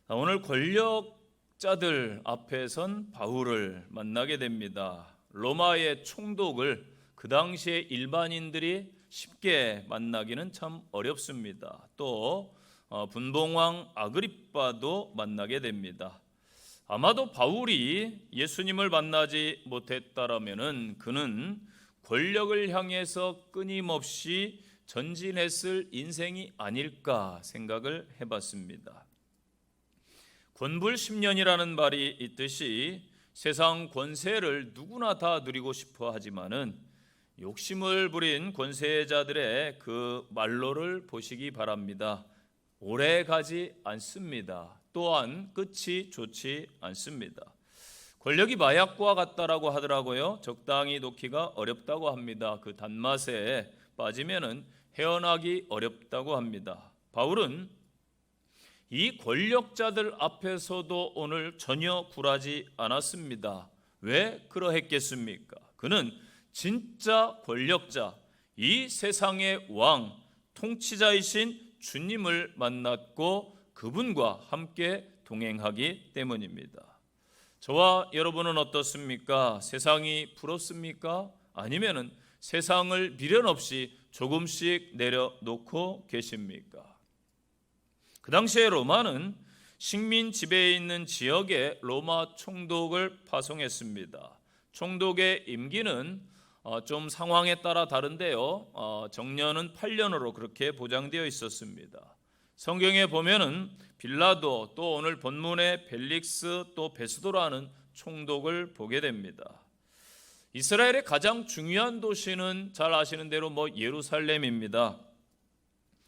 오늘 권력자들 앞에 선 바울을 만나게 됩니다. 로마의 총독을 그 당시에 일반인들이 쉽게 만나기는 참 어렵습니다. 또 분봉왕 아그리빠도 만나게 됩니다. 아마도 바울이 예수님을 만나지 못했다라면은 그는 권력을 향해서 끊임없이 전진했을 인생이 아닐까 생각을 해봤습니다. 권불십년이라는 말이 있듯이 세상 권세를 누구나 다 누리고 싶어 하지만은 욕심을 부린 권세자들의 그 말로를 보시기 바랍니다. 오래 가지 않습니다. 또한 끝이 좋지 않습니다. 권력이 마약과 같다라고 하더라고요. 적당히 놓기가 어렵다고 합니다. 그 단맛에 빠지면은 헤어나기 어렵다고 합니다. 바울은 이 권력자들 앞에서도 오늘 전혀 굴하지 않았습니다. 왜 그러했겠습니까? 그는 진짜 권력자, 이 세상의 왕, 통치자이신 주님을 만났고 그분과 함께 동행하기 때문입니다. 저와 여러분은 어떻습니까? 세상이 부럽습니까? 아니면은 세상을 미련 없이 조금씩 내려놓고 계십니까? 그 당시에 로마는 식민 지배에 있는 지역에 로마 총독을 파송했습니다. 총독의 임기는 좀 상황에 따라 다른데요. 정년은 8년으로 그렇게 보장되어 있었습니다. 성경에 보면은 빌라도, 또 오늘 본문의 벨릭스, 또 베스도라는 총독을 보게 됩니다. 이스라엘의 가장 중요한 도시는 잘 아시는 대로 예루살렘입니다.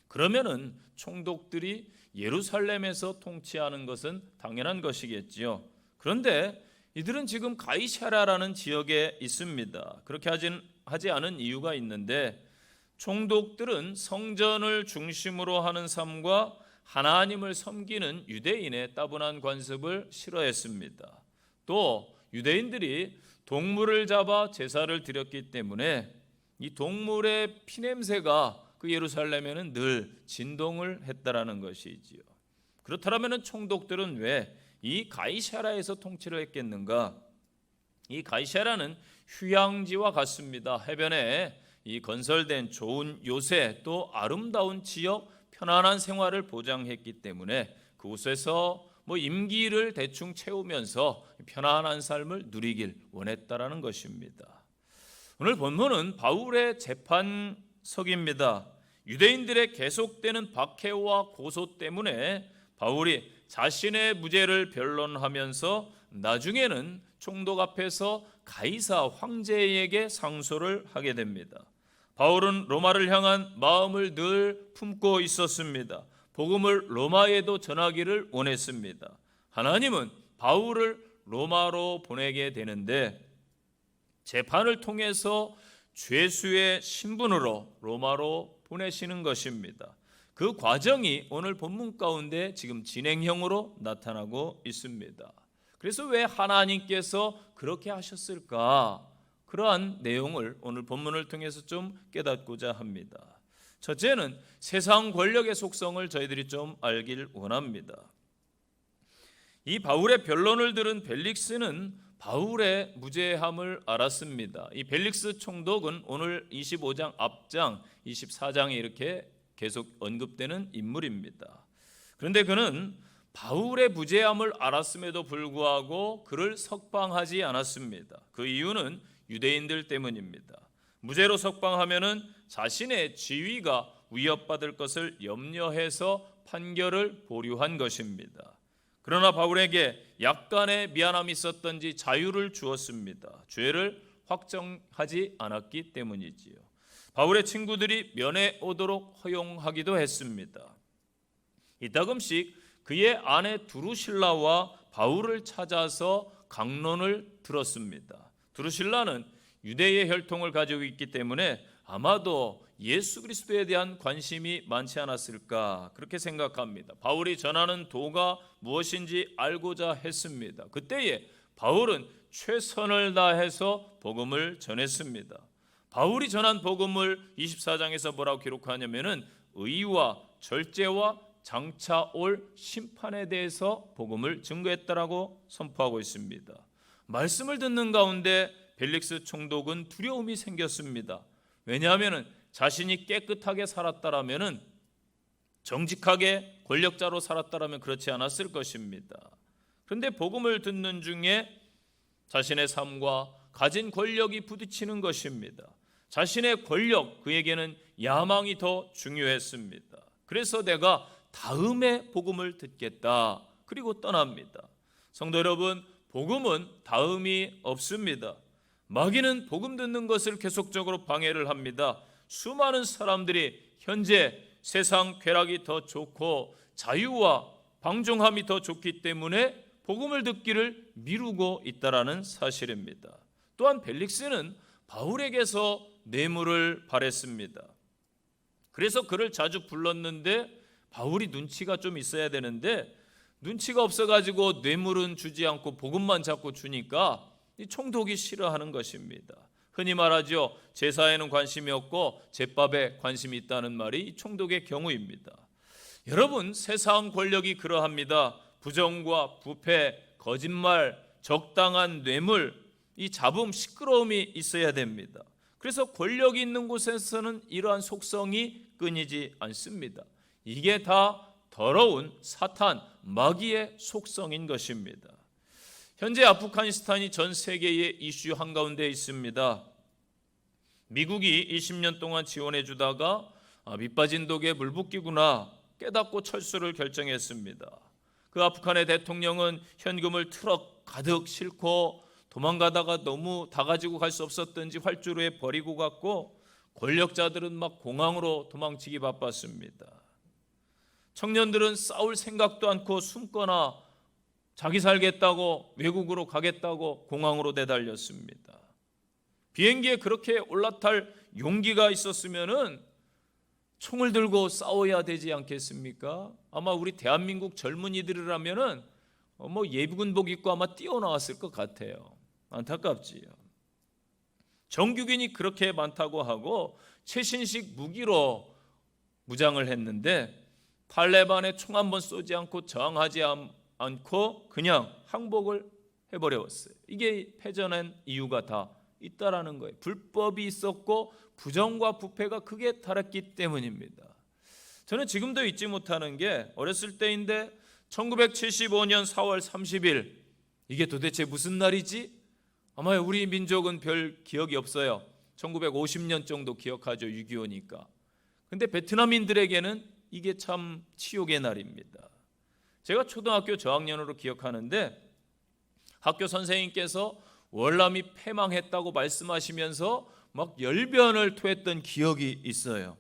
그러면은 총독들이 예루살렘에서 통치하는 것은 당연한 것이겠지요. 그런데 이들은 지금 가이사랴라는 지역에 있습니다. 그렇게 하지 않은 이유가 있는데, 총독들은 성전을 중심으로 하는 삶과 하나님을 섬기는 유대인의 따분한 관습을 싫어했습니다. 또 유대인들이 동물을 잡아 제사를 드렸기 때문에 이 동물의 피냄새가 그 예루살렘에는 늘 진동을 했다라는 것이지요. 그렇다면 총독들은 왜 이 가이사랴에서 통치를 했겠는가? 이 가이사랴는 휴양지와 같습니다. 해변에 이 건설된 좋은 요새, 또 아름다운 지역, 편안한 생활을 보장했기 때문에 그곳에서 임기를 대충 채우면서 편안한 삶을 누리길 원했다라는 것입니다. 오늘 본문은 바울의 재판석입니다. 유대인들의 계속되는 박해와 고소 때문에 바울이 자신의 무죄를 변론하면서 나중에는 총독 앞에서 가이사 황제에게 상소를 하게 됩니다. 바울은 로마를 향한 마음을 늘 품고 있었습니다. 복음을 로마에도 전하기를 원했습니다. 하나님은 바울을 로마로 보내게 되는데 재판을 통해서 죄수의 신분으로 로마로 보내시는 것입니다. 그 과정이 오늘 본문 가운데 지금 진행형으로 나타나고 있습니다. 그래서 왜 하나님께서 그렇게 하셨을까? 그러한 내용을 오늘 본문을 통해서 좀 깨닫고자 합니다. 첫째는 세상 권력의 속성을 저희들이 좀 알길 원합니다. 이 바울의 변론을 들은 벨릭스는 바울의 무죄함을 알았습니다. 이 벨릭스 총독은 오늘 25장 앞장 24장에 이렇게 계속 언급되는 인물입니다. 그런데 그는 바울의 무죄함을 알았음에도 불구하고 그를 석방하지 않았습니다. 그 이유는 유대인들 때문입니다. 무죄로 석방하면은 자신의 지위가 위협받을 것을 염려해서 판결을 보류한 것입니다. 그러나 바울에게 약간의 미안함이 있었던지 자유를 주었습니다. 죄를 확정하지 않았기 때문이지요. 바울의 친구들이 면회 오도록 허용하기도 했습니다. 이따금씩 그의 아내 두루실라와 바울을 찾아서 강론을 들었습니다. 두루실라는 유대의 혈통을 가지고 있기 때문에 아마도 예수 그리스도에 대한 관심이 많지 않았을까 그렇게 생각합니다. 바울이 전하는 도가 무엇인지 알고자 했습니다. 그때에 바울은 최선을 다해서 복음을 전했습니다. 바울이 전한 복음을 24장에서 뭐라고 기록하냐면은 의와 절제와 장차 올 심판에 대해서 복음을 증거했다라고 선포하고 있습니다. 말씀을 듣는 가운데 벨릭스 총독은 두려움이 생겼습니다. 왜냐하면 자신이 깨끗하게 살았다라면, 정직하게 권력자로 살았다라면 그렇지 않았을 것입니다. 그런데 복음을 듣는 중에 자신의 삶과 가진 권력이 부딪히는 것입니다. 자신의 권력, 그에게는 야망이 더 중요했습니다. 그래서 내가 다음에 복음을 듣겠다. 그리고 떠납니다. 성도 여러분, 복음은 다음이 없습니다. 마귀는 복음 듣는 것을 계속적으로 방해를 합니다. 수많은 사람들이 현재 세상 쾌락이 더 좋고 자유와 방종함이 더 좋기 때문에 복음을 듣기를 미루고 있다라는 사실입니다. 또한 벨릭스는 바울에게서 뇌물을 바랬습니다. 그래서 그를 자주 불렀는데 바울이 눈치가 좀 있어야 되는데 눈치가 없어가지고 뇌물은 주지 않고 복음만 자꾸 주니까 이 총독이 싫어하는 것입니다. 흔히 말하죠. 제사에는 관심이 없고 제밥에 관심이 있다는 말이 이 총독의 경우입니다. 여러분, 세상 권력이 그러합니다. 부정과 부패, 거짓말, 적당한 뇌물, 이 잡음, 시끄러움이 있어야 됩니다. 그래서 권력이 있는 곳에서는 이러한 속성이 끊이지 않습니다. 이게 다 더러운 사탄, 마귀의 속성인 것입니다. 현재 아프가니스탄이 전 세계의 이슈 한가운데 있습니다. 미국이 20년 동안 지원해 주다가 밑빠진 독에 물 붓기구나 깨닫고 철수를 결정했습니다. 그 아프간의 대통령은 현금을 트럭 가득 싣고 도망가다가 너무 다 가지고 갈 수 없었던지 활주로에 버리고 갔고, 권력자들은 막 공항으로 도망치기 바빴습니다. 청년들은 싸울 생각도 않고 숨거나 자기 살겠다고 외국으로 가겠다고 공항으로 내달렸습니다. 비행기에 그렇게 올라탈 용기가 있었으면은 총을 들고 싸워야 되지 않겠습니까? 아마 우리 대한민국 젊은이들이라면은 예비군복 입고 아마 뛰어나왔을 것 같아요. 안타깝지요. 정규군이 그렇게 많다고 하고 최신식 무기로 무장을 했는데 탈레반에 총 한 번 쏘지 않고 저항하지 않고 그냥 항복을 해버렸어요. 이게 패전한 이유가 다 있다라는 거예요. 불법이 있었고 부정과 부패가 크게 달했기 때문입니다. 저는 지금도 잊지 못하는 게 어렸을 때인데 1975년 4월 30일 이게 도대체 무슨 날이지? 아마 우리 민족은 별 기억이 없어요. 1950년 정도 기억하죠. 6.25니까. 근데 베트남인들에게는 이게 참 치욕의 날입니다. 제가 초등학교 저학년으로 기억하는데 학교 선생님께서 월남이 패망했다고 말씀하시면서 막 열변을 토했던 기억이 있어요.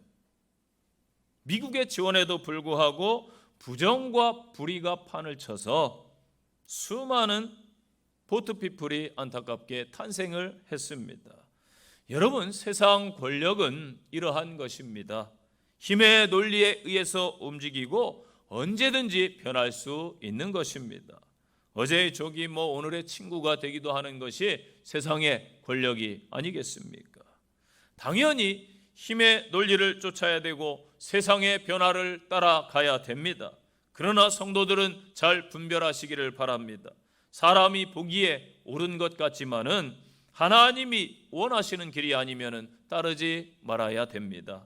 미국의 지원에도 불구하고 부정과 불의가 판을 쳐서 수많은 보트피플이 안타깝게 탄생을 했습니다. 여러분, 세상 권력은 이러한 것입니다. 힘의 논리에 의해서 움직이고 언제든지 변할 수 있는 것입니다. 어제의 적이 오늘의 친구가 되기도 하는 것이 세상의 권력이 아니겠습니까? 당연히 힘의 논리를 쫓아야 되고 세상의 변화를 따라가야 됩니다. 그러나 성도들은 잘 분별하시기를 바랍니다. 사람이 보기에 옳은 것 같지만은 하나님이 원하시는 길이 아니면은 따르지 말아야 됩니다.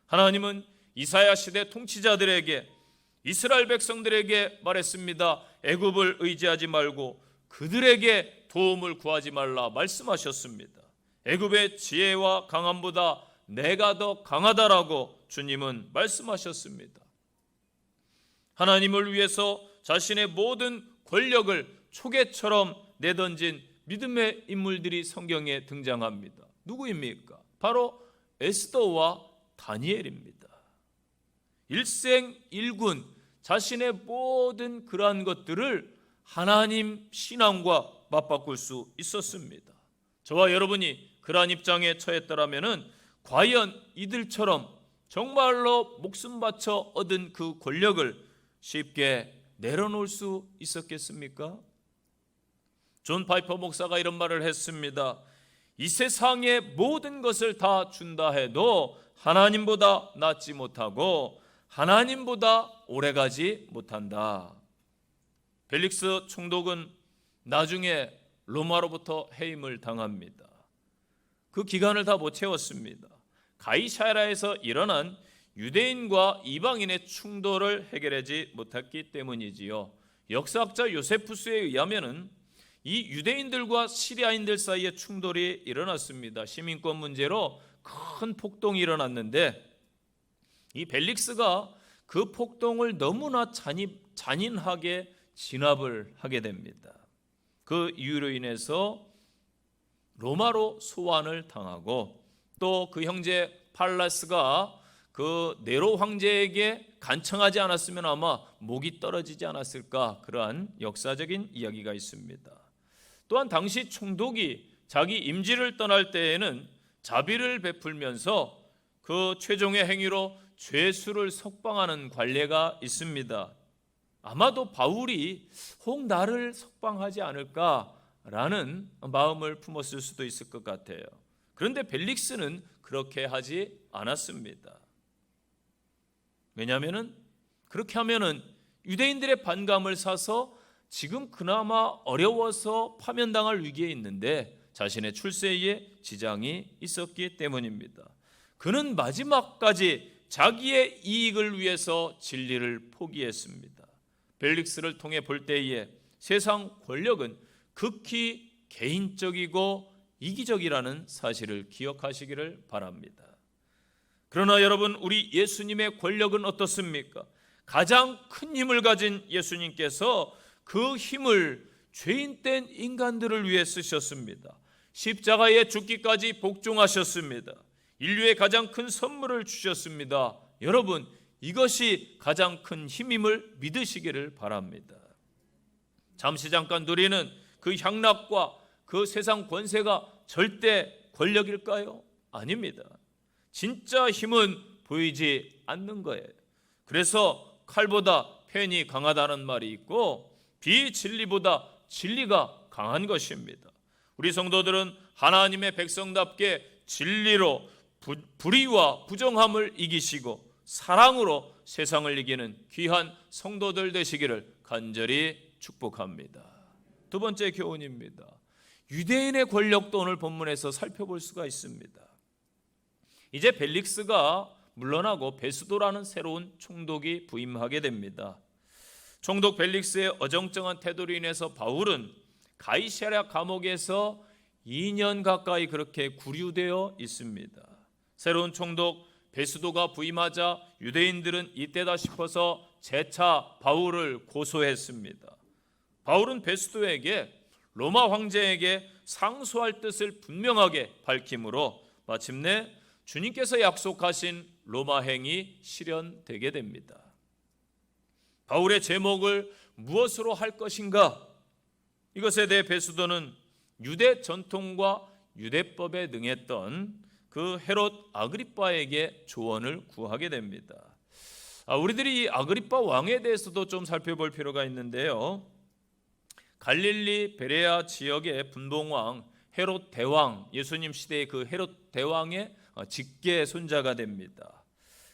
하나님은 이사야 시대 통치자들에게 이스라엘 백성들에게 말했습니다. 애굽을 의지하지 말고 그들에게 도움을 구하지 말라 말씀하셨습니다. 애굽의 지혜와 강함보다 내가 더 강하다라고 주님은 말씀하셨습니다. 하나님을 위해서 자신의 모든 권력을 초계처럼 내던진 믿음의 인물들이 성경에 등장합니다. 누구입니까? 바로 에스더와 다니엘입니다. 일생일군 자신의 모든 그러한 것들을 하나님 신앙과 맞바꿀 수 있었습니다. 저와 여러분이 그러한 입장에 처했더라면 과연 이들처럼 정말로 목숨 바쳐 얻은 그 권력을 쉽게 내려놓을 수 있었겠습니까? 존 파이퍼 목사가 이런 말을 했습니다. 이 세상의 모든 것을 다 준다 해도 하나님보다 낫지 못하고 하나님보다 오래가지 못한다. 벨릭스 총독은 나중에 로마로부터 해임을 당합니다. 그 기간을 다 못 채웠습니다. 가이사랴에서 일어난 유대인과 이방인의 충돌을 해결하지 못했기 때문이지요. 역사학자 요세푸스에 의하면은 이 유대인들과 시리아인들 사이에 충돌이 일어났습니다. 시민권 문제로 큰 폭동이 일어났는데 이 벨릭스가 그 폭동을 너무나 잔인하게 진압을 하게 됩니다. 그 이유로 인해서 로마로 소환을 당하고 또 그 형제 팔라스가 그 네로 황제에게 간청하지 않았으면 아마 목이 떨어지지 않았을까, 그러한 역사적인 이야기가 있습니다. 또한 당시 총독이 자기 임지를 떠날 때에는 자비를 베풀면서 그 최종의 행위로 죄수를 석방하는 관례가 있습니다. 아마도 바울이 혹 나를 석방하지 않을까라는 마음을 품었을 수도 있을 것 같아요. 그런데 벨릭스는 그렇게 하지 않았습니다. 왜냐하면 그렇게 하면은 유대인들의 반감을 사서 지금 그나마 어려워서 파면당할 위기에 있는데 자신의 출세에 지장이 있었기 때문입니다. 그는 마지막까지 자기의 이익을 위해서 진리를 포기했습니다. 벨릭스를 통해 볼 때에 세상 권력은 극히 개인적이고 이기적이라는 사실을 기억하시기를 바랍니다. 그러나 여러분, 우리 예수님의 권력은 어떻습니까? 가장 큰 힘을 가진 예수님께서 그 힘을 죄인된 인간들을 위해 쓰셨습니다. 십자가에 죽기까지 복종하셨습니다. 인류의 가장 큰 선물을 주셨습니다. 여러분, 이것이 가장 큰 힘임을 믿으시기를 바랍니다. 잠시 잠깐 누리는 그 향락과 그 세상 권세가 절대 권력일까요? 아닙니다. 진짜 힘은 보이지 않는 거예요. 그래서 칼보다 펜이 강하다는 말이 있고 비진리보다 진리가 강한 것입니다. 우리 성도들은 하나님의 백성답게 진리로 불의와 부정함을 이기시고 사랑으로 세상을 이기는 귀한 성도들 되시기를 간절히 축복합니다. 두 번째 교훈입니다. 유대인의 권력도 오늘 본문에서 살펴볼 수가 있습니다. 이제 벨릭스가 물러나고 베스도라는 새로운 총독이 부임하게 됩니다. 총독 벨릭스의 어정쩡한 태도로 인해서 바울은 가이사랴 감옥에서 2년 가까이 그렇게 구류되어 있습니다. 새로운 총독 베스도가 부임하자 유대인들은 이때다 싶어서 재차 바울을 고소했습니다. 바울은 베스도에게 로마 황제에게 상소할 뜻을 분명하게 밝힘으로 마침내 주님께서 약속하신 로마행이 실현되게 됩니다. 바울의 제목을 무엇으로 할 것인가? 이것에 대해 베스도는 유대 전통과 유대법에 능했던 그 헤롯 아그리빠에게 조언을 구하게 됩니다. 우리들이 이 아그리빠 왕에 대해서도 좀 살펴볼 필요가 있는데요. 갈릴리 베레아 지역의 분봉왕 헤롯 대왕, 예수님 시대의 그 헤롯 대왕의 직계 손자가 됩니다.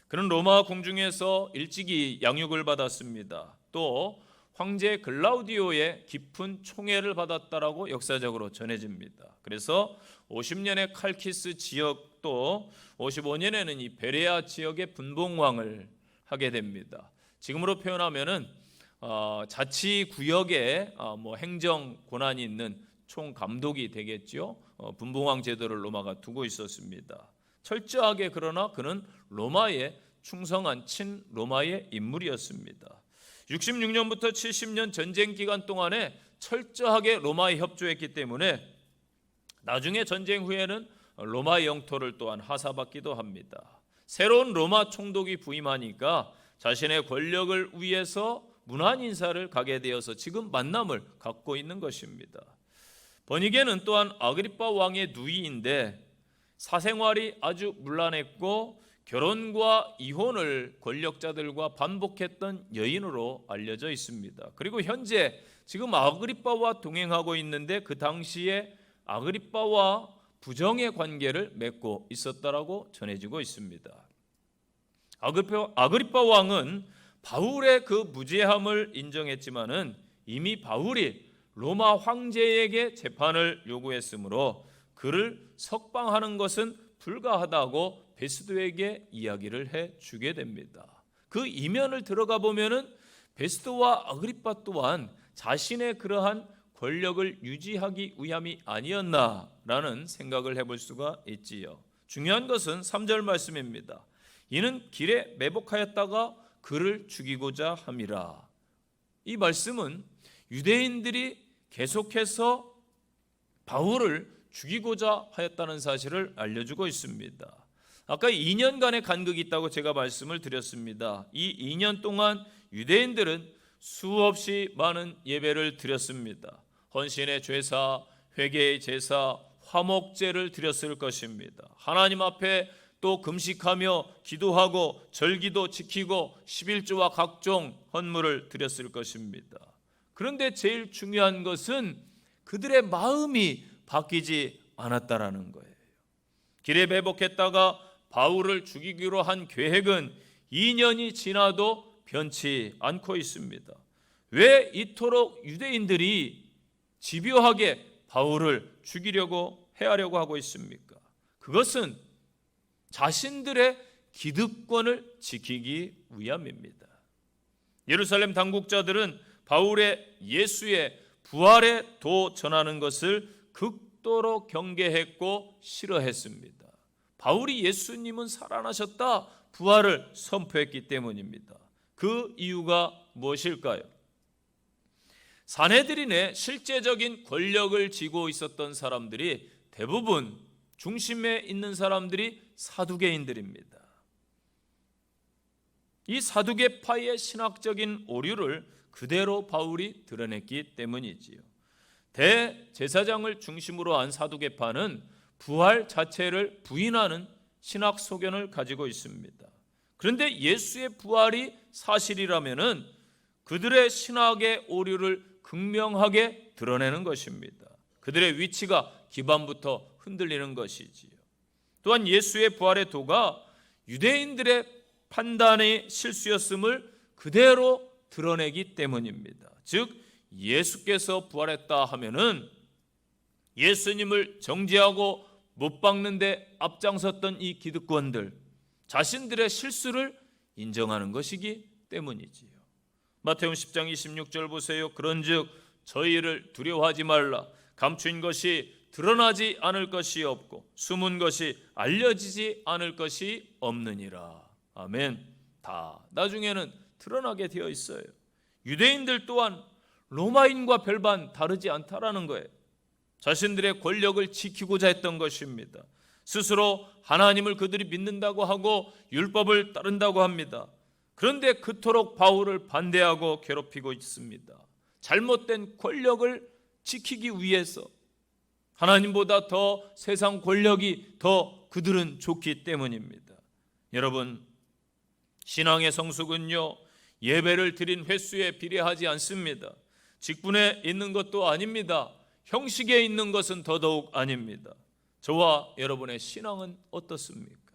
그는 로마 궁중에서 일찍이 양육을 받았습니다. 또 황제 글라우디오의 깊은 총애를 받았다라고 역사적으로 전해집니다. 그래서 50년의 칼키스 지역 또 55년에는 이 베레아 지역의 분봉왕을 하게 됩니다. 지금으로 표현하면은 자치구역에 행정 권한이 있는 총감독이 되겠죠. 분봉왕 제도를 로마가 두고 있었습니다. 철저하게 그러나 그는 로마에 충성한 친로마의 인물이었습니다. 66년부터 70년 전쟁 기간 동안에 철저하게 로마에 협조했기 때문에 나중에 전쟁 후에는 로마의 영토를 또한 하사받기도 합니다. 새로운 로마 총독이 부임하니까 자신의 권력을 위해서 문안 인사를 가게 되어서 지금 만남을 갖고 있는 것입니다. 버니게는 또한 아그리빠 왕의 누이인데 사생활이 아주 문란했고 결혼과 이혼을 권력자들과 반복했던 여인으로 알려져 있습니다. 그리고 현재 지금 아그리빠와 동행하고 있는데 그 당시에 아그리빠와 부정의 관계를 맺고 있었다라고 전해지고 있습니다. 아그리빠 왕은 바울의 그 무죄함을 인정했지만은 이미 바울이 로마 황제에게 재판을 요구했으므로 그를 석방하는 것은 불가하다고 베스도에게 이야기를 해 주게 됩니다. 그 이면을 들어가 보면은 베스도와 아그리파 또한 자신의 그러한 권력을 유지하기 위함이 아니었나라는 생각을 해볼 수가 있지요. 중요한 것은 3절 말씀입니다. 이는 길에 매복하였다가 그를 죽이고자 함이라. 이 말씀은 유대인들이 계속해서 바울을 죽이고자 하였다는 사실을 알려주고 있습니다. 아까 2년간의 간극이 있다고 제가 말씀을 드렸습니다. 이 2년 동안 유대인들은 수없이 많은 예배를 드렸습니다. 헌신의 제사, 회개의 제사, 화목제를 드렸을 것입니다. 하나님 앞에 또 금식하며 기도하고 절기도 지키고 11조와 각종 헌물을 드렸을 것입니다. 그런데 제일 중요한 것은 그들의 마음이 바뀌지 않았다라는 거예요. 길에 매복했다가 바울을 죽이기로 한 계획은 2년이 지나도 변치 않고 있습니다. 왜 이토록 유대인들이 집요하게 바울을 죽이려고 해하려고 하고 있습니까? 그것은 자신들의 기득권을 지키기 위함입니다. 예루살렘 당국자들은 바울의 예수의 부활의 도 전하는 것을 극도로 경계했고 싫어했습니다. 바울이 예수님은 살아나셨다, 부활을 선포했기 때문입니다. 그 이유가 무엇일까요? 산헤드린의 실제적인 권력을 쥐고 있었던 사람들이 대부분 중심에 있는 사람들이 사두개인들입니다. 이 사두개파의 신학적인 오류를 그대로 바울이 드러냈기 때문이지요. 대제사장을 중심으로 한 사두개파는 부활 자체를 부인하는 신학 소견을 가지고 있습니다. 그런데 예수의 부활이 사실이라면은 그들의 신학의 오류를 극명하게 드러내는 것입니다. 그들의 위치가 기반부터 흔들리는 것이지요. 또한 예수의 부활의 도가 유대인들의 판단의 실수였음을 그대로 드러내기 때문입니다. 즉 예수께서 부활했다 하면은 예수님을 정죄하고 못 박는 데 앞장섰던 이 기득권들 자신들의 실수를 인정하는 것이기 때문이지요. 마태복음 10장 26절 보세요. 그런즉 저희를 두려워하지 말라. 감추인 것이 드러나지 않을 것이 없고 숨은 것이 알려지지 않을 것이 없느니라. 아멘. 다 나중에는 드러나게 되어 있어요. 유대인들 또한 로마인과 별반 다르지 않다라는 거예요. 자신들의 권력을 지키고자 했던 것입니다. 스스로 하나님을 그들이 믿는다고 하고 율법을 따른다고 합니다. 그런데 그토록 바울을 반대하고 괴롭히고 있습니다. 잘못된 권력을 지키기 위해서 하나님보다 더 세상 권력이 더 그들은 좋기 때문입니다. 여러분, 신앙의 성숙은요, 예배를 드린 횟수에 비례하지 않습니다. 직분에 있는 것도 아닙니다. 형식에 있는 것은 더더욱 아닙니다. 저와 여러분의 신앙은 어떻습니까?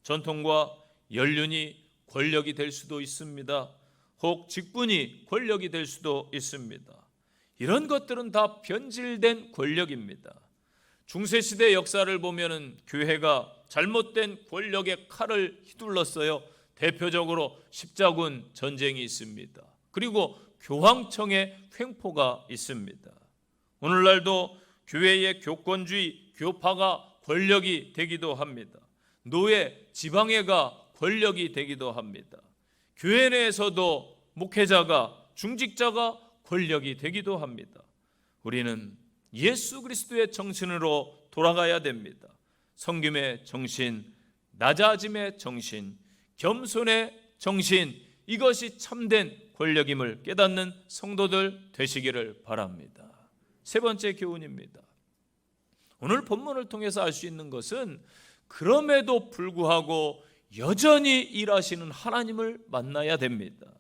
전통과 연륜이 권력이 될 수도 있습니다. 혹 직분이 권력이 될 수도 있습니다. 이런 것들은 다 변질된 권력입니다. 중세시대 역사를 보면은 교회가 잘못된 권력의 칼을 휘둘렀어요. 대표적으로 십자군 전쟁이 있습니다. 그리고 교황청의 횡포가 있습니다. 오늘날도 교회의 교권주의, 교파가 권력이 되기도 합니다. 노예, 지방회가 권력이 되기도 합니다. 교회 내에서도 목회자가, 중직자가 권력이 되기도 합니다. 우리는 예수 그리스도의 정신으로 돌아가야 됩니다. 섬김의 정신, 낮아짐의 정신, 겸손의 정신, 이것이 참된 권력임을 깨닫는 성도들 되시기를 바랍니다. 세 번째 교훈입니다. 오늘 본문을 통해서 알 수 있는 것은 그럼에도 불구하고 여전히 일하시는 하나님을 만나야 됩니다.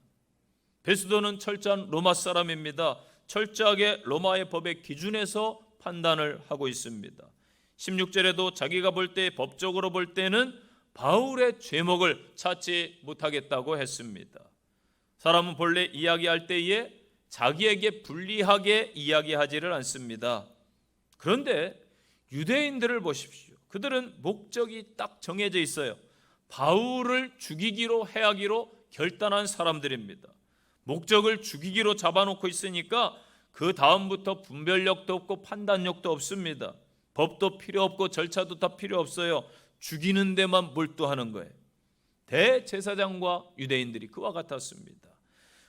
베스도는 철저한 로마 사람입니다. 철저하게 로마의 법의 기준에서 판단을 하고 있습니다. 16절에도 자기가 볼 때, 법적으로 볼 때는 바울의 죄목을 찾지 못하겠다고 했습니다. 사람은 본래 이야기할 때에 자기에게 불리하게 이야기하지를 않습니다. 그런데 유대인들을 보십시오. 그들은 목적이 딱 정해져 있어요. 바울을 죽이기로 해하기로 결단한 사람들입니다. 목적을 죽이기로 잡아놓고 있으니까 그 다음부터 분별력도 없고 판단력도 없습니다. 법도 필요 없고 절차도 다 필요 없어요. 죽이는 데만 몰두하는 거예요. 대제사장과 유대인들이 그와 같았습니다.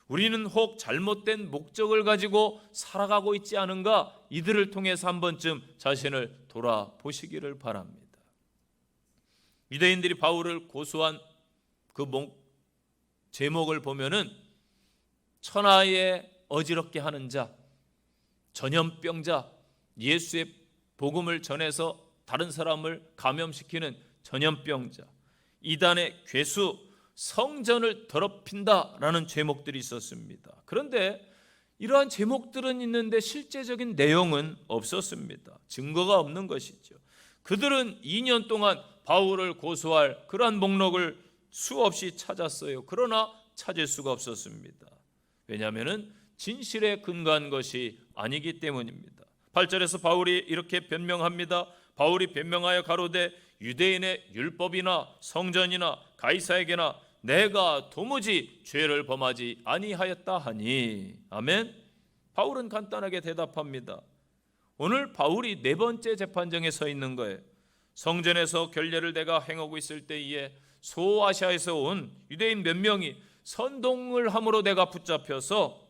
우리는 혹 잘못된 목적을 가지고 살아가고 있지 않은가, 이들을 통해서 한 번쯤 자신을 돌아보시기를 바랍니다. 유대인들이 바울을 고소한 그 제목을 보면은 천하에 어지럽게 하는 자, 전염병자, 예수의 복음을 전해서 다른 사람을 감염시키는 전염병자, 이단의 괴수, 성전을 더럽힌다라는 제목들이 있었습니다. 그런데 이러한 제목들은 있는데 실제적인 내용은 없었습니다. 증거가 없는 것이죠. 그들은 2년 동안 바울을 고소할 그러한 목록을 수없이 찾았어요. 그러나 찾을 수가 없었습니다. 왜냐하면 진실에 근거한 것이 아니기 때문입니다. 8절에서 바울이 이렇게 변명합니다. 바울이 변명하여 가로되 유대인의 율법이나 성전이나 가이사에게나 내가 도무지 죄를 범하지 아니하였다 하니. 아멘. 바울은 간단하게 대답합니다. 오늘 바울이 네 번째 재판정에 서 있는 거예요. 성전에서 결례를 내가 행하고 있을 때에 소아시아에서 온 유대인 몇 명이 선동을 함으로 내가 붙잡혀서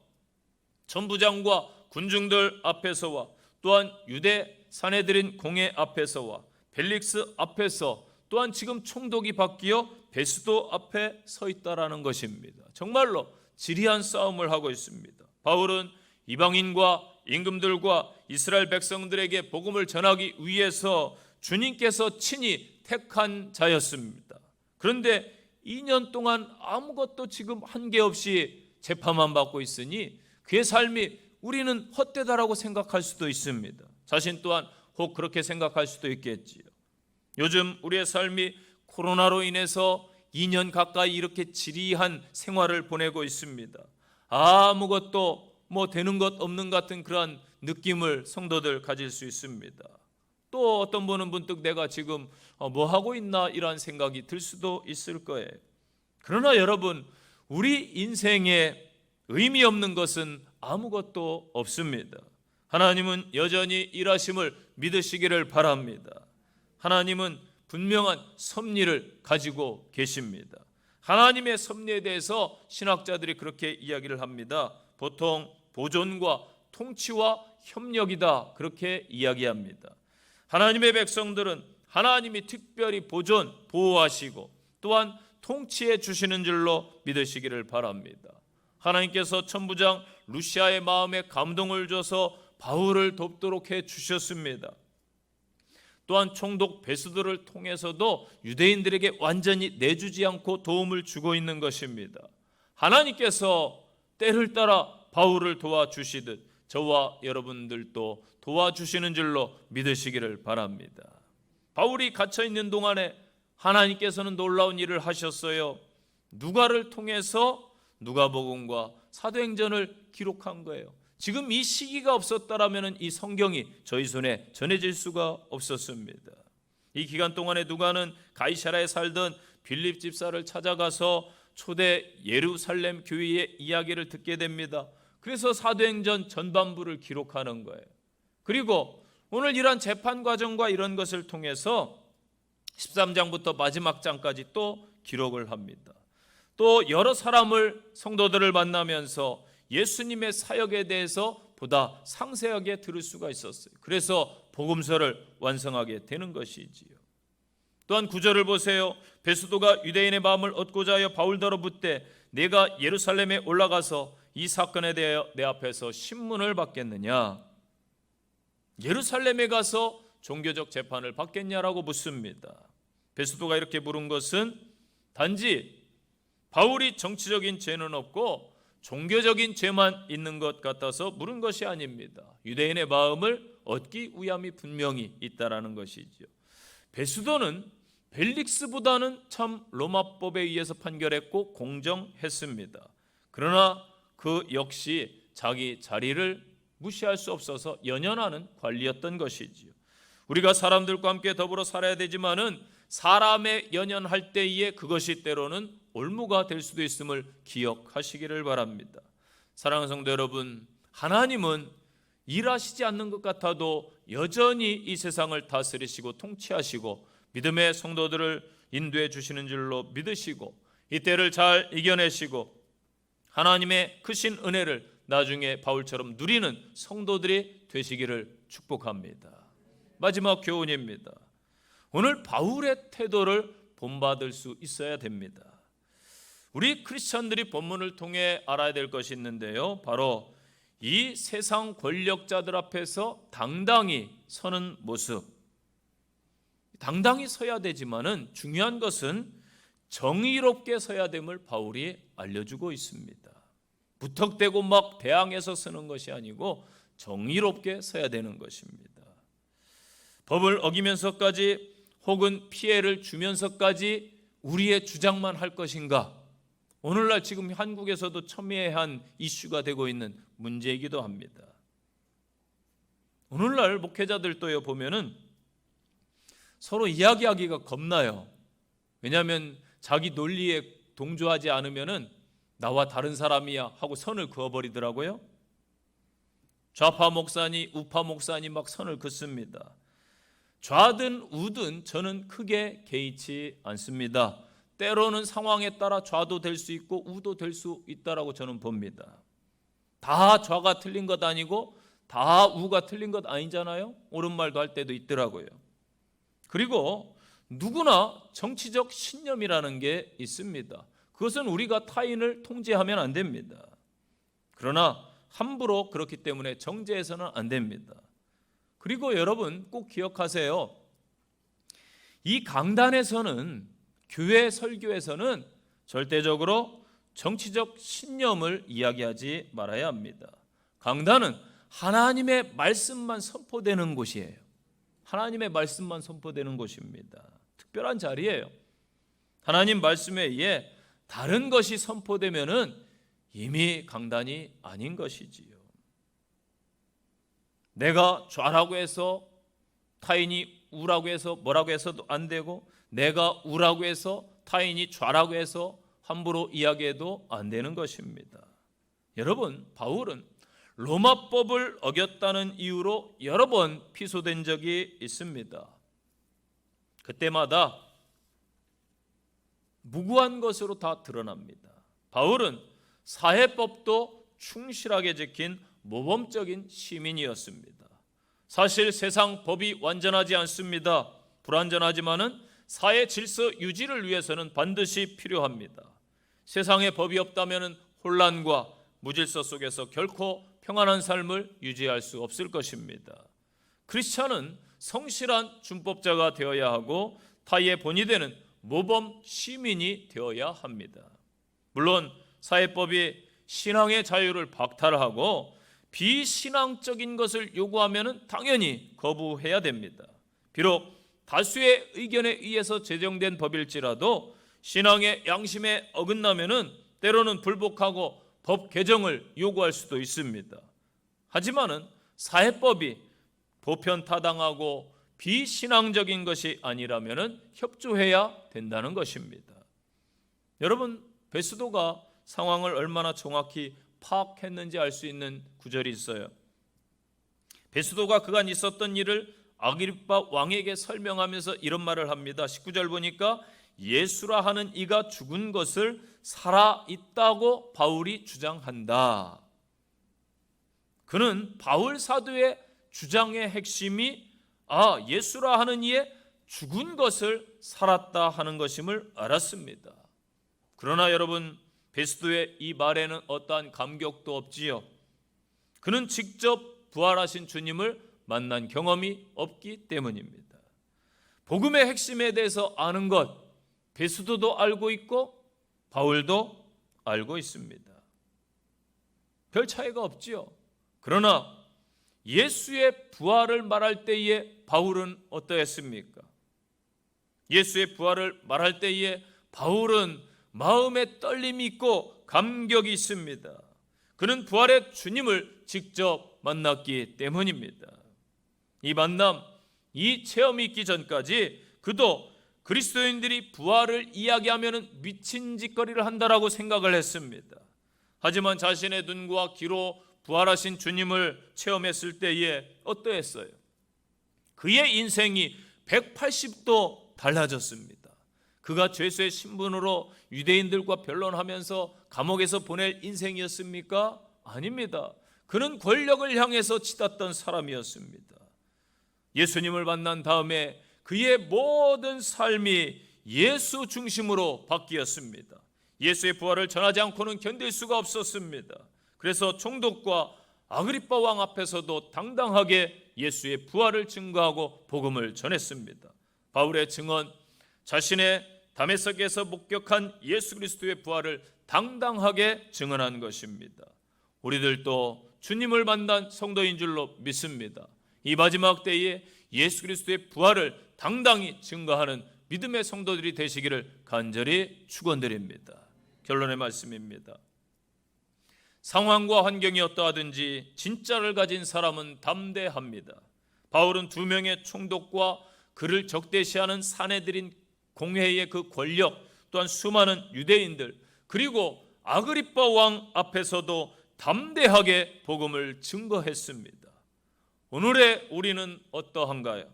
천부장과 군중들 앞에서와 또한 유대 사내들인 공회 앞에서와 벨릭스 앞에서 또한 지금 총독이 바뀌어 베스도 앞에 서 있다라는 것입니다. 정말로 지리한 싸움을 하고 있습니다. 바울은 이방인과 임금들과 이스라엘 백성들에게 복음을 전하기 위해서 주님께서 친히 택한 자였습니다. 그런데 2년 동안 아무것도 지금 한계 없이 재판만 받고 있으니 그의 삶이 우리는 헛되다라고 생각할 수도 있습니다. 자신 또한 혹 그렇게 생각할 수도 있겠지요. 요즘 우리의 삶이 코로나로 인해서 2년 가까이 이렇게 지리한 생활을 보내고 있습니다. 아무것도 되는 것 없는 같은 그런 느낌을 성도들 가질 수 있습니다. 또 어떤 분은 문득 내가 지금 뭐 하고 있나 이런 생각이 들 수도 있을 거예요. 그러나 여러분, 우리 인생에 의미 없는 것은 아무것도 없습니다. 하나님은 여전히 일하심을 믿으시기를 바랍니다. 하나님은 분명한 섭리를 가지고 계십니다. 하나님의 섭리에 대해서 신학자들이 그렇게 이야기를 합니다. 보통 보존과 통치와 협력이다, 그렇게 이야기합니다. 하나님의 백성들은 하나님이 특별히 보존, 보호하시고 또한 통치해 주시는 줄로 믿으시기를 바랍니다. 하나님께서 천부장 루시아의 마음에 감동을 줘서 바울을 돕도록 해 주셨습니다. 또한 총독 베스도를 통해서도 유대인들에게 완전히 내주지 않고 도움을 주고 있는 것입니다. 하나님께서 때를 따라 바울을 도와주시듯 저와 여러분들도 도와주시는 줄로 믿으시기를 바랍니다. 바울이 갇혀있는 동안에 하나님께서는 놀라운 일을 하셨어요. 누가를 통해서 누가복음과 사도행전을 기록한 거예요. 지금 이 시기가 없었다라면 이 성경이 저희 손에 전해질 수가 없었습니다. 이 기간 동안에 누가는 가이사라에 살던 빌립 집사를 찾아가서 초대 예루살렘 교회의 이야기를 듣게 됩니다. 그래서 사도행전 전반부를 기록하는 거예요. 그리고 오늘 이러한 재판 과정과 이런 것을 통해서 13장부터 마지막 장까지 또 기록을 합니다. 또 여러 사람을, 성도들을 만나면서 예수님의 사역에 대해서 보다 상세하게 들을 수가 있었어요. 그래서 복음서를 완성하게 되는 것이지요. 또한 9절을 보세요. 베스도가 유대인의 마음을 얻고자 하여 바울더러 묻되 내가 예루살렘에 올라가서 이 사건에 대하여 내 앞에서 신문을 받겠느냐? 예루살렘에 가서 종교적 재판을 받겠냐라고 묻습니다. 베스도가 이렇게 물은 것은 단지 바울이 정치적인 죄는 없고 종교적인 죄만 있는 것 같아서 물은 것이 아닙니다. 유대인의 마음을 얻기 위함이 분명히 있다라는 것이죠. 베스도는 벨릭스보다는 참 로마법에 의해서 판결했고 공정했습니다. 그러나 그 역시 자기 자리를 무시할 수 없어서 연연하는 관리였던 것이지요. 우리가 사람들과 함께 더불어 살아야 되지만은 사람의 연연할 때에 그것이 때로는 올무가 될 수도 있음을 기억하시기를 바랍니다. 사랑하는 성도 여러분, 하나님은 일하시지 않는 것 같아도 여전히 이 세상을 다스리시고 통치하시고 믿음의 성도들을 인도해 주시는 줄로 믿으시고 이 때를 잘 이겨내시고 하나님의 크신 은혜를 나중에 바울처럼 누리는 성도들이 되시기를 축복합니다. 마지막 교훈입니다. 오늘 바울의 태도를 본받을 수 있어야 됩니다. 우리 크리스천들이 본문을 통해 알아야 될 것이 있는데요, 바로 이 세상 권력자들 앞에서 당당히 서는 모습. 당당히 서야 되지만은 중요한 것은 정의롭게 서야 됨을 바울이 알려주고 있습니다. 무턱대고 막 대항해서 서는 것이 아니고 정의롭게 서야 되는 것입니다. 법을 어기면서까지 혹은 피해를 주면서까지 우리의 주장만 할 것인가? 오늘날 지금 한국에서도 첨예한 이슈가 되고 있는 문제이기도 합니다. 오늘날 목회자들도요 보면은 서로 이야기하기가 겁나요. 왜냐하면 자기 논리에 동조하지 않으면은 나와 다른 사람이야 하고 선을 그어버리더라고요. 좌파 목사니 우파 목사니 막 선을 긋습니다. 좌든 우든 저는 크게 개의치 않습니다. 때로는 상황에 따라 좌도 될 수 있고 우도 될 수 있다라고 저는 봅니다. 다 좌가 틀린 것 아니고 다 우가 틀린 것 아니잖아요. 옳은 말도 할 때도 있더라고요. 그리고 누구나 정치적 신념이라는 게 있습니다. 그것은 우리가 타인을 통제하면 안 됩니다. 그러나 함부로 그렇기 때문에 정죄해서는 안 됩니다. 그리고 여러분 꼭 기억하세요. 이 강단에서는, 교회 설교에서는 절대적으로 정치적 신념을 이야기하지 말아야 합니다. 강단은 하나님의 말씀만 선포되는 곳이에요. 하나님의 말씀만 선포되는 곳입니다. 특별한 자리예요. 하나님 말씀에 의해 다른 것이 선포되면은 이미 강단이 아닌 것이지요. 내가 좌라고 해서 타인이 우라고 해서 뭐라고 해서도 안 되고, 내가 우라고 해서 타인이 좌라고 해서 함부로 이야기해도 안 되는 것입니다. 여러분, 바울은 로마법을 어겼다는 이유로 여러 번 피소된 적이 있습니다. 그때마다 무고한 것으로 다 드러납니다. 바울은 사회법도 충실하게 지킨 모범적인 시민이었습니다. 사실 세상 법이 완전하지 않습니다. 불완전하지만은 사회 질서 유지를 위해서는 반드시 필요합니다. 세상에 법이 없다면 혼란과 무질서 속에서 결코 평안한 삶을 유지할 수 없을 것입니다. 크리스찬은 성실한 준법자가 되어야 하고 타의의 본이 되는 모범 시민이 되어야 합니다. 물론 사회법이 신앙의 자유를 박탈하고 비신앙적인 것을 요구하면 당연히 거부해야 됩니다. 비록 다수의 의견에 의해서 제정된 법일지라도 신앙의 양심에 어긋나면은 때로는 불복하고 법 개정을 요구할 수도 있습니다. 하지만은 사회법이 보편타당하고 비신앙적인 것이 아니라면은 협조해야 된다는 것입니다. 여러분, 베스도가 상황을 얼마나 정확히 파악했는지 알 수 있는 구절이 있어요. 베스도가 그간 있었던 일을 아그리빠 왕에게 설명하면서 이런 말을 합니다. 19절 보니까 예수라 하는 이가 죽은 것을 살아있다고 바울이 주장한다. 그는 바울 사도의 주장의 핵심이 예수라 하는 이의 죽은 것을 살았다 하는 것임을 알았습니다. 그러나 여러분, 베스도의 이 말에는 어떠한 감격도 없지요. 그는 직접 부활하신 주님을 만난 경험이 없기 때문입니다. 복음의 핵심에 대해서 아는 것, 베스도도 알고 있고 바울도 알고 있습니다. 별 차이가 없지요. 그러나 예수의 부활을 말할 때에 바울은 어떠했습니까? 예수의 부활을 말할 때에 바울은 마음에 떨림이 있고 감격이 있습니다. 그는 부활의 주님을 직접 만났기 때문입니다. 이 만남, 이 체험이 있기 전까지 그도 그리스도인들이 부활을 이야기하면 미친 짓거리를 한다라고 생각을 했습니다. 하지만 자신의 눈과 귀로 부활하신 주님을 체험했을 때에 어떠했어요? 그의 인생이 180도 달라졌습니다. 그가 죄수의 신분으로 유대인들과 변론하면서 감옥에서 보낼 인생이었습니까? 아닙니다. 그는 권력을 향해서 치닫던 사람이었습니다. 예수님을 만난 다음에 그의 모든 삶이 예수 중심으로 바뀌었습니다. 예수의 부활을 전하지 않고는 견딜 수가 없었습니다. 그래서 총독과 아그리빠 왕 앞에서도 당당하게 예수의 부활을 증거하고 복음을 전했습니다. 바울의 증언, 자신의 다메섹에서 목격한 예수 그리스도의 부활을 당당하게 증언한 것입니다. 우리들도 주님을 만난 성도인 줄로 믿습니다. 이 마지막 때에 예수 그리스도의 부활을 당당히 증거하는 믿음의 성도들이 되시기를 간절히 축원드립니다. 결론의 말씀입니다. 상황과 환경이 어떠하든지 진짜를 가진 사람은 담대합니다. 바울은 2명의 총독과 그를 적대시하는 사내들인 공회의 그 권력, 또한 수많은 유대인들, 그리고 아그리빠 왕 앞에서도 담대하게 복음을 증거했습니다. 오늘의 우리는 어떠한가요?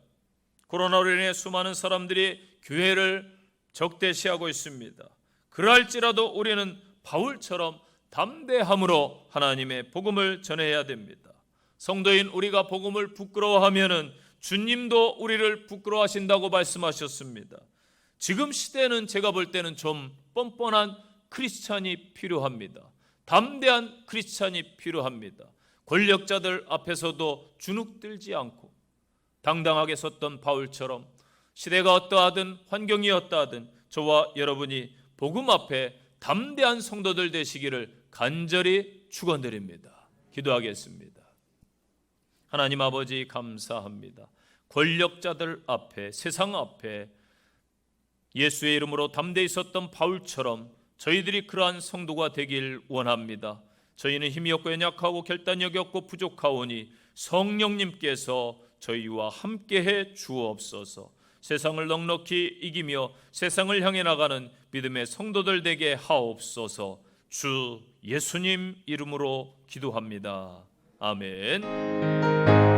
코로나로 인해 수많은 사람들이 교회를 적대시하고 있습니다. 그럴지라도 우리는 바울처럼 담대함으로 하나님의 복음을 전해야 됩니다. 성도인 우리가 복음을 부끄러워하면은 주님도 우리를 부끄러워하신다고 말씀하셨습니다. 지금 시대는 제가 볼 때는 좀 뻔뻔한 크리스찬이 필요합니다. 담대한 크리스찬이 필요합니다. 권력자들 앞에서도 주눅들지 않고 당당하게 섰던 바울처럼 시대가 어떠하든 환경이 어떠하든 저와 여러분이 복음 앞에 담대한 성도들 되시기를 간절히 축원드립니다. 기도하겠습니다. 하나님 아버지 감사합니다. 권력자들 앞에, 세상 앞에 예수의 이름으로 담대히 섰던 바울처럼 저희들이 그러한 성도가 되길 원합니다. 저희는 힘이 없고 연약하고 결단력이 없고 부족하오니 성령님께서 저희와 함께해 주옵소서. 세상을 넉넉히 이기며 세상을 향해 나가는 믿음의 성도들 되게 하옵소서. 주 예수님 이름으로 기도합니다. 아멘.